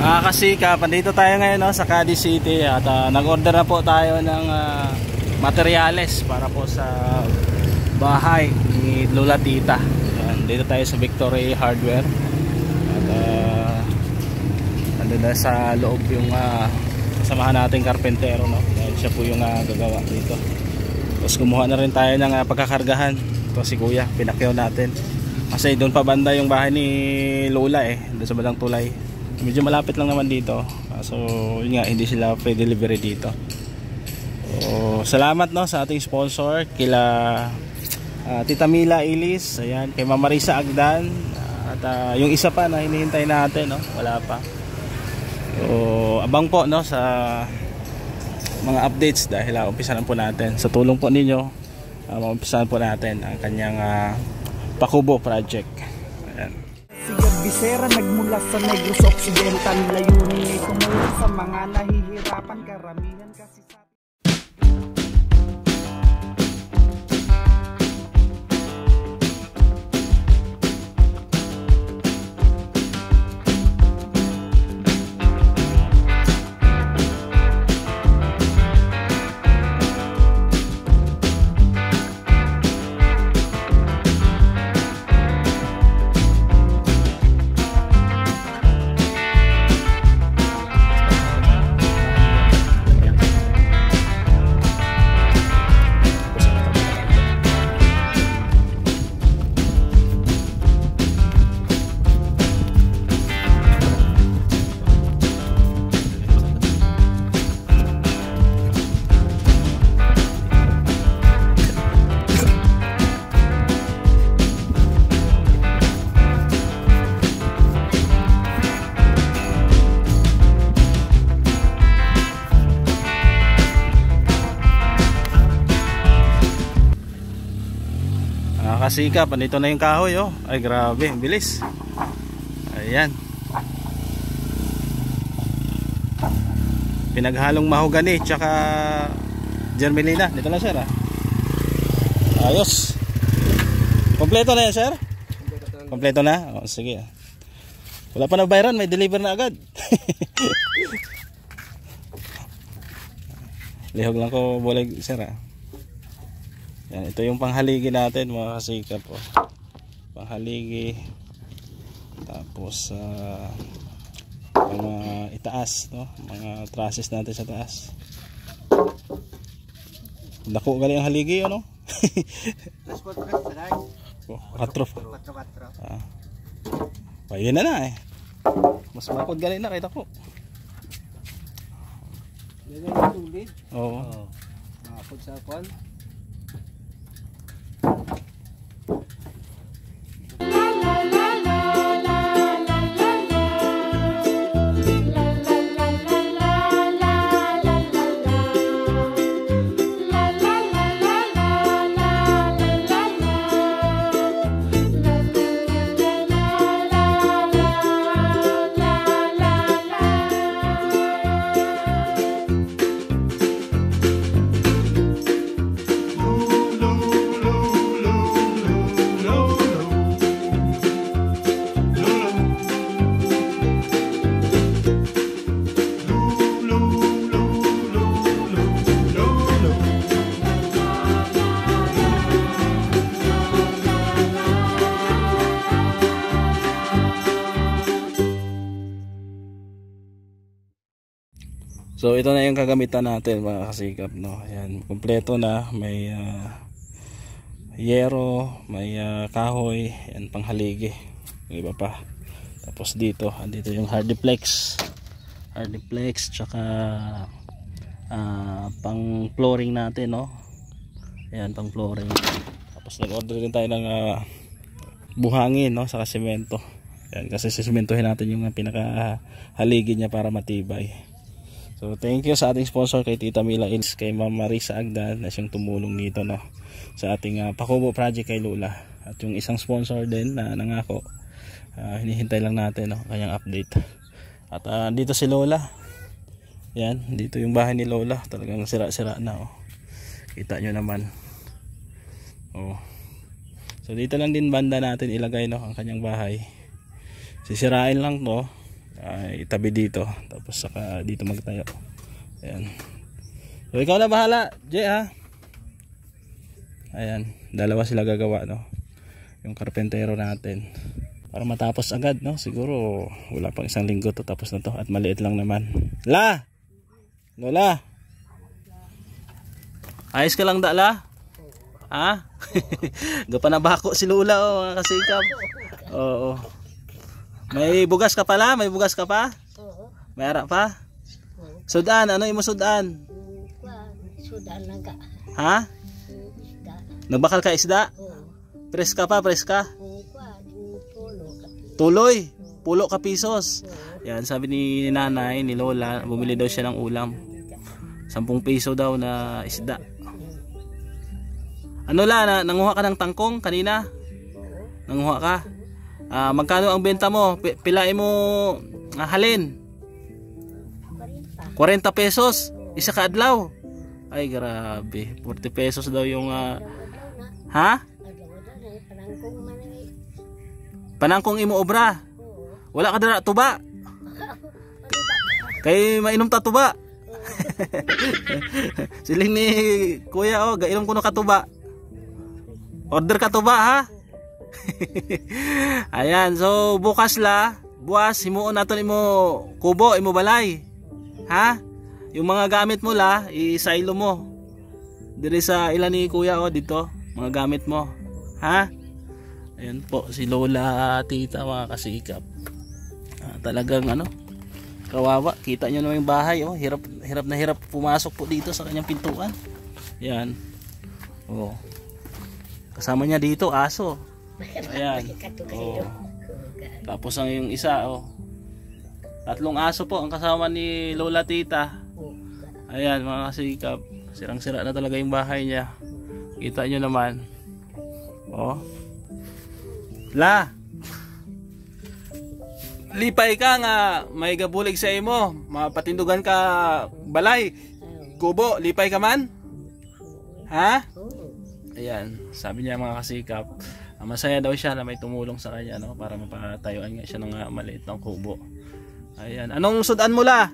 Kasikap, pandito tayo ngayon no, sa Cadiz City at nag-order na po tayo ng materyales para po sa bahay ni Lola Tita. Ayan, dito tayo sa Victory Hardware at nandun na sa loob yung kasamahan nating karpentero no? Dahil siya po yung gagawa dito. Tapos kumuha na rin tayo ng pagkakargahan. Ito si Kuya, pinakyaw natin kasi doon pa banda yung bahay ni Lola doon sa bandang tulay. Medyo malapit lang naman dito. So yun nga, hindi sila free delivery dito. So, salamat no sa ating sponsor kila Tita Mila Ilis, ayan, kay Mama Marisa Agdan at yung isa pa na hinihintay natin no, wala pa. So abang po no sa mga updates dahil umpisahan po natin. Sa tulong po ninyo, umpisahan po natin ang kanyang Pakubo project. Ayan. Si Bisera nagmula sa Negros Occidental, layunin ay tumulong sa mga nahihirapan, karamihan kasi sa kasikap, andito na yung kahoy ay grabe, ang bilis. Ayan, pinaghalong mahogani tsaka germelina. Dito na sir ayos, kompleto na yan sir, kompleto na. Sige, wala pa na bayran, may deliver na agad. Lihog lang ko bulag sir Yan, ito yung panghaligi natin mga kasikap panghaligi. Tapos mga itaas no? Mga trusses natin sa taas. Dako galing ang haligi ano? 4. Yun na mas makod galing na, kita ko. yan yung tulid. Oo. Makapod sa kwan. So ito na yung kagamitan natin mga kasikap no. Ayan, kompleto na, may yero, may kahoy, yan panghaligi, yung iba pa. Tapos dito, andito yung hardiplex tsaka pang flooring natin no. Ayan, pang flooring. Tapos nag-order din tayo ng buhangin no, saka semento. Ayan, kasi sisementohin natin yung pinakahaligi niya para matibay. So thank you sa ating sponsor kay Tita Mila Ilis, kay Mama Marisa Agdan na siyang tumulong dito no, sa ating Pakubo project kay Lola. At yung isang sponsor din na nangako, hinihintay lang natin no, kanyang update. At dito si Lola. Yan, dito yung bahay ni Lola, talagang sira-sira na Kita nyo naman. So dito lang din banda natin ilagay no, ang kanyang bahay. Sisirain lang to. itabi dito, tapos saka dito magtayo. Ayan. So ikaw na bahala, Jay, ha. Ayan, dalawa sila gagawa, no, yung karpentero natin, para matapos agad, no. Siguro wala pang isang linggo to, tapos na to, at maliit lang naman. Lola, ayos ka lang dala, ha? Gapanabako si Lola, oh, mga kasikap. Oo. May bugas ka pala? May bugas ka pa? May ara pa? Sudan, ano imo sudan? Sudan lang ka. Ha? Nagbakal ka isda? Preska pa, preska? Tuloy, pulo ka pisos. Yan, sabi ni nanay, ni Lola, bumili daw siya ng ulam. 10 piso daw na isda. Ano la, nanguha ka ng tangkong kanina? Nanguha ka? Magkano ang benta mo? Pilain mo halin? 40 pesos, isa ka adlaw. Ay grabe, 40 pesos daw yung ha? Panangkong imo obra. Wala ka dala tuba. Kay mainom ta tuba. Siling ni kuya, oh, gainom ko no katuba. Order ka tuba, ha? Ayan, so bukas himuon naton imo kubo, imo balay. Ha? Yung mga gamit mo i-silo mo. Dire sa ilan ni kuya, oh, dito, mga gamit mo. Ha? Ayan po si Lola, tita, mga kasikap. Talagang kawawa. Kita nyo naman yung bahay, oh. Hirap na hirap pumasok po dito sa kanyang pintuan. Ayan. Oh. Kasama niya dito aso. Ayan. Oh. Tapos ang yung isa, oh. 3 aso po ang kasama ni Lola, tita. Ayan, mga kasikap. Sirang-sira na talaga yung bahay niya. Kita nyo naman. Oh. Lipay ka nga, may gabulig sa imo, mapatindugan ka balay, kubo, lipay ka man? Ha? Ayan, sabi niya, mga kasikap, masaya daw siya na may tumulong sa kanya, no, para mapatayuan nga siya ng maliit ng kubo. Ayan, anong sudan mo la?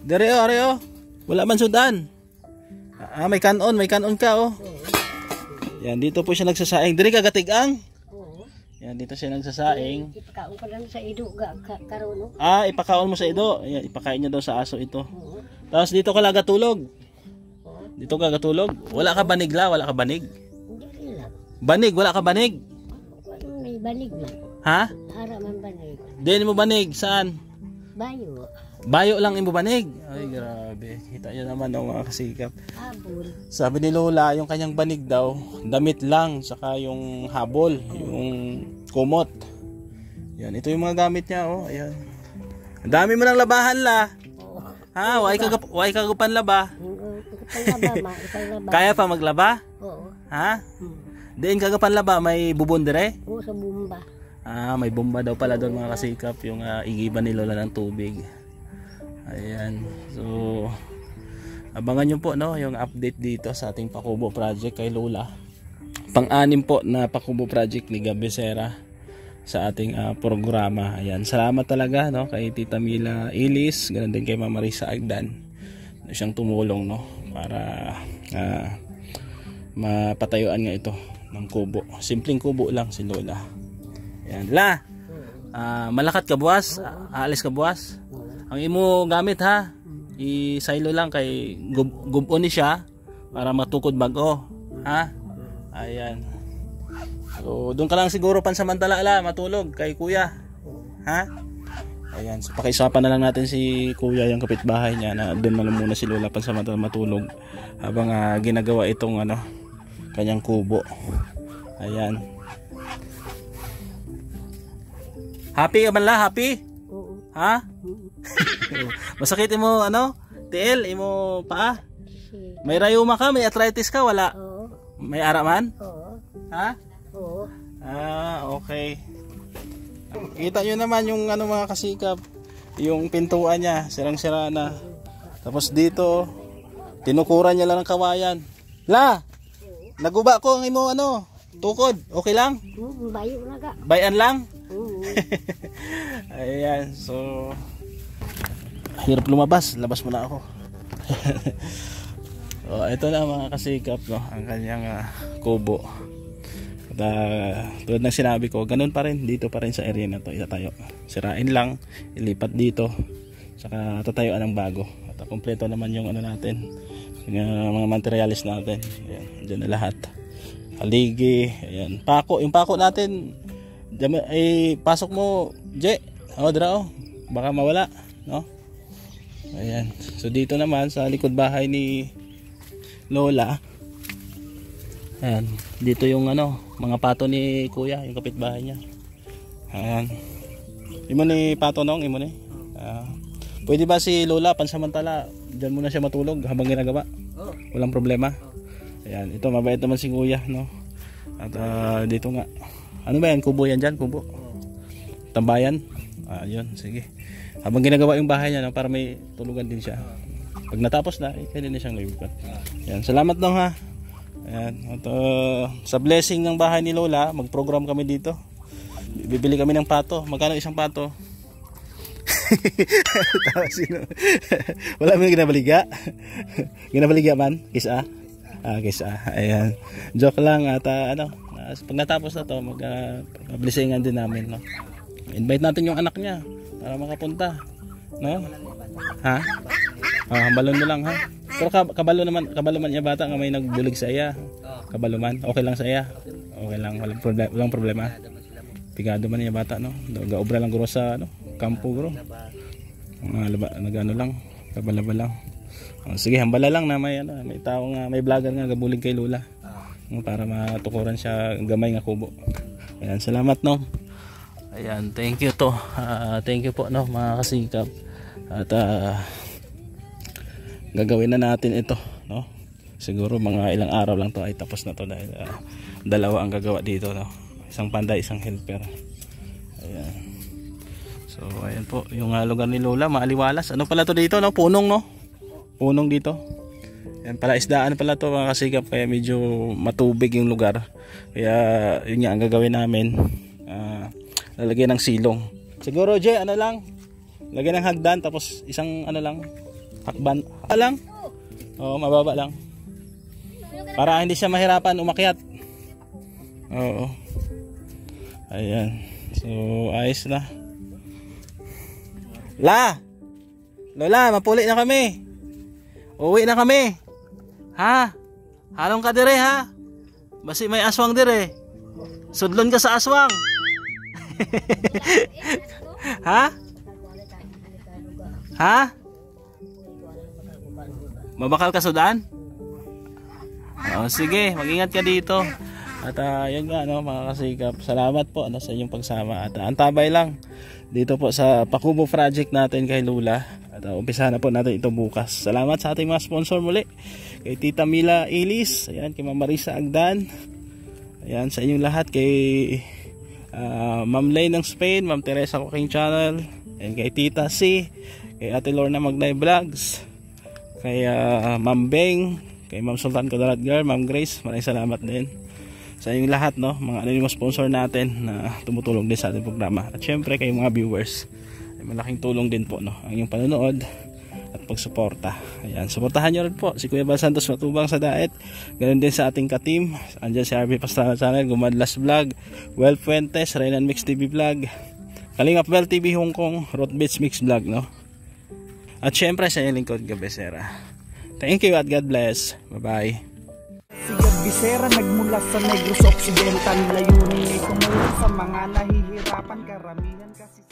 Areo, wala man sudan. May kanon ka, oh. Yan, dito po siya nagsasaing. Diri ka gatigang? Yan, dito siya nagsasaing. Ipakaon ko lang sa ido karon. Ipakaon mo sa ido. Ayan, ipakain niya daw sa aso ito. Tapos dito ka lang gatulog. Dito ka gatulog. Wala ka banig la, wala ka banig. Hindi lang. Banig, wala ka banig. May banig lang. Ha? Ara man banig. Di mo banig, saan? Bayo. Bayo lang imo banig. Ay grabe. Kita niyo naman daw, mga kasikap. Habol. Sabi ni Lola, yung kanyang banig daw, damit lang, saka yung habol, yung kumot. Yan, ito yung mga gamit niya, oh. Ayan. Ang dami mo ng labahan la. Ha, why kagupan laba? Kaya pa maglaba? Oo. Ha? Diin kagapan laba, may bubon dire? Oo, sa bomba. May bomba daw pala doon, mga kasikap, yung igiban ni Lola ng tubig. Ayan. So abangan nyo po, no, yung update dito sa ating Pakubo project kay Lola. Pang-anim po na Pakubo project ni Gabesera sa ating programa. Ayan. Salamat talaga, no, kay Tita Mila Ilis, ganoon din kay Mama Risa Agdan. Siyang tumulong, no, para mapatayuan nga ito ng kubo. Simpleng kubo lang si Lola. Ayan. Malakat ka buwas? Aalis ka buwas? Ang imo gamit, ha, i-silo lang kay gubon ni siya para matukod bago, ha. Ayan. So doon ka lang siguro pansamantala matulog kay kuya, ha. Ayan, so pakiusapan na lang natin si kuya, yung kapitbahay niya, na doon na lang muna si Lola pansamantala matulog habang ginagawa itong kanyang kubo. Ayan. Happy ka man la? Happy? Oo. Ha? Masakit mo tiil imo paa? May rayuma ka, may arthritis ka, wala? Oo. May araman? Oo. Ha? Oo. Okay. Kita nyo naman yung mga kasikap, yung pintuan niya, sirang-sira na. Tapos dito, tinukuran niya lang ng kawayan. Naguba ko ang imo tukod, okay lang? Bayo na ka. Bayan lang? Ayan, so hirap lumabas, labas muna ako. So, ito na mga kasikap, no, ang kanyang kubo. At tulad ng sinabi ko, ganun pa rin dito pa rin sa area na to, itatayo. Sirain lang, ilipat dito, saka tatayuan ng bago. At kompleto naman yung ano natin, yung mga materialis natin. Ayan, dyan na lahat. Haligi, ayan. Pako, yung pako natin, ay pasok mo, Je. Dra, baka mawala, no? Ayan. So dito naman sa likod bahay ni Lola. Ayan, dito yung ano, mga pato ni Kuya, yung kapitbahay niya. Ayan. Imo ni pato nong, imo ni. Pwede ba si Lola pansamantala diyan muna siya matulog habang ginagawa? Walang problema. Ayan, ito mabait naman si Kuya, no. At dito nga. Ano ba yan? Kubo yan diyan, kubo. Tambayan. Ayun, sige. Habang ginagawa yung bahay niya, no, para may tulugan din siya. Pag natapos na, pwede na siyang lumipat. Ayan, salamat nong ha. Ayan, at sa blessing ng bahay ni Lola, mag-program kami dito. Bibili kami ng pato. Magkano isang pato? Wala mo ginabaliga. Ginabaliga man? Kisa? Kisa. Ayan. Joke lang at pag natapos na to, mag-blessingan din namin, no? Invite natin yung anak niya para makapunta, no? Ha? Balon mo lang ha. Pero kabalo man niya bata nga may nagbulig sa iya. Kabalo man, okay lang sa iya. Okay lang, walang problema. Pigado man niya bata, no. Gaobra lang guro sa kampo guro. Nagano lang, kabalaba lang. Sige, hambala lang na may tao nga, may vlogger nga gabulig kay Lola. Para matukuran siya gamay nga kubo. Ayan, salamat no. Ayan, thank you to. Thank you po no mga kasikap. At gagawin na natin ito, no. Siguro mga ilang araw lang to ay tapos na to dahil dalawa ang gagawa dito, no. Isang panday, isang helper. Ayan. So ayan po yung lugar ni Lola, maaliwalas. Ano pala to dito, no? Punong, no? Punong dito. Ayan pala, isdaan pala to mga kasikap, kaya medyo matubig yung lugar. Kaya yun nga ang gagawin namin. Lalagyan ng silong. Siguro Je, ano lang? Lagyan ng hagdan tapos isang ano lang, hakban. Lang. Oo, mababa lang. Para hindi siya mahirapan umakyat. Oo. Ayan. So, ayos na. Lola, mapuli na kami. Uwi na kami. Ha? Halong ka dire ha? Basi may aswang dire. Sudlon ka sa aswang. Ha? Ha? Mabakal ka sudan? Sige, mag-ingat ka dito. At yun nga no, mga kasikap, salamat po sa inyong pagsama. At antabay lang dito po sa Pakubo project natin kay Lola. At umpisa na po natin ito bukas. Salamat sa ating mga sponsor muli. Kay Tita Mila Ilis, ayan, kay Mama Marisa Agdan. Ayan, sa inyong lahat, kay Ma'am Lay ng Spain, Ma'am Teresa Cooking Channel, and kay Tita C, kay Ate Lorna Magnay Vlogs, kay Ma'am Beng, kay Ma'am Sultan Kadarat Girl, Ma'am Grace, maraming salamat din sa inyong lahat, no, mga anonymous sponsor natin na tumutulong din sa ating programa. At syempre kay mga viewers, ay malaking tulong din po, no, ang inyong panonood at pagsuporta. Ayan, suportahan nyo rin po si Kuya Bal Santos Matubang sa Daet. Ganoon din sa ating ka-team. Andyan si RB Pastrana Channel, Gumadlas Vlog, Well Fuentes, Reynan Mix TV Vlog, Kalingap Bell TV Hong Kong, Road Beach Mix Vlog, no. At syempre sa inyong lingkod Gabesera. Thank you at God bless. Bye-bye. Si Gabesera nagmula sa Negros Occidental, layunin ay tumulong sa mga nahihirapan, karamihan kasi